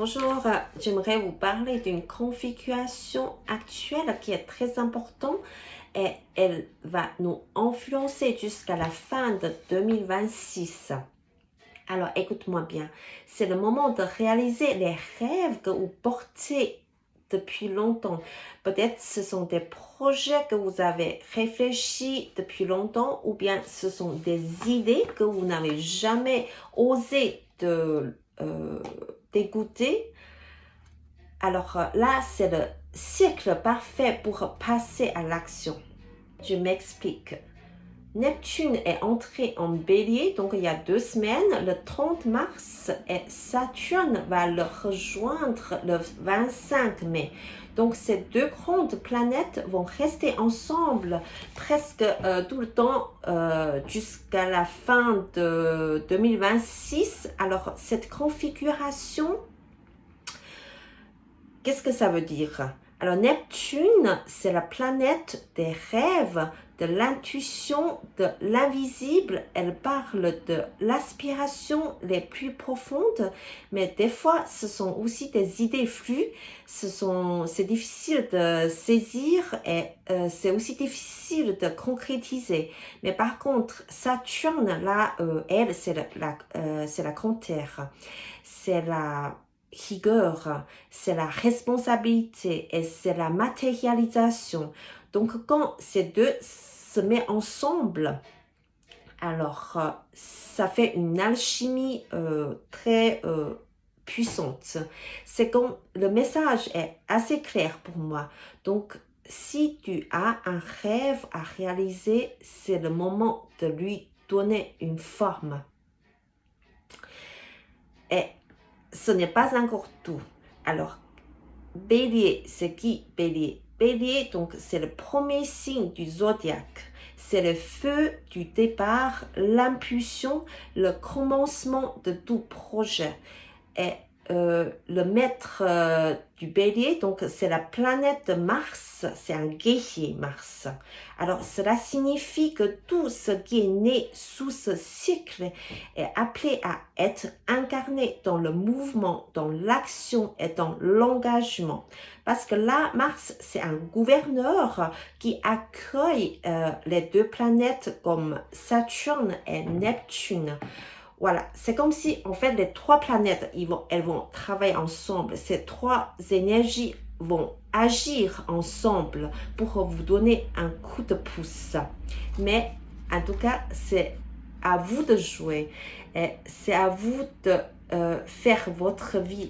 Bonjour, j'aimerais vous parler d'une configuration actuelle qui est très importante et elle va nous influencer jusqu'à la fin de 2026. Alors écoute-moi bien, c'est le moment de réaliser les rêves que vous portez depuis longtemps. Peut-être ce sont des projets que vous avez réfléchi depuis longtemps ou bien ce sont des idées que vous n'avez jamais osé d'écouter. Alors là, c'est le cycle parfait pour passer à l'action. Je m'explique. Neptune est entré en Bélier, donc il y a 2 semaines, le 30 mars, et Saturne va le rejoindre le 25 mai. Donc ces deux grandes planètes vont rester ensemble presque tout le temps jusqu'à la fin de 2026. Alors cette configuration, qu'est-ce que ça veut dire? Alors Neptune, c'est la planète des rêves, de l'intuition, de l'invisible. Elle parle de l'aspiration les plus profondes, mais des fois, ce sont aussi des idées flues. C'est difficile de saisir et c'est aussi difficile de concrétiser. Mais par contre, Saturne, là, elle, c'est la contraire. C'est la rigueur, c'est la responsabilité et c'est la matérialisation. Donc, quand ces deux se mettent ensemble, alors ça fait une alchimie très puissante. C'est comme le message est assez clair pour moi. Donc, si tu as un rêve à réaliser, c'est le moment de lui donner une forme. Et ce n'est pas encore tout. Alors, Bélier, c'est qui Bélier? Bélier, donc, c'est le premier signe du zodiaque. C'est le feu du départ, l'impulsion, le commencement de tout projet. Et le maître du Bélier, donc c'est la planète de Mars, c'est un guerrier Mars. Alors cela signifie que tout ce qui est né sous ce cycle est appelé à être incarné dans le mouvement, dans l'action et dans l'engagement. Parce que là, Mars, c'est un gouverneur qui accueille les deux planètes comme Saturne et Neptune. Voilà, c'est comme si, en fait, les trois planètes, elles vont travailler ensemble. Ces trois énergies vont agir ensemble pour vous donner un coup de pouce. Mais, en tout cas, c'est à vous de jouer. Et c'est à vous de faire votre vie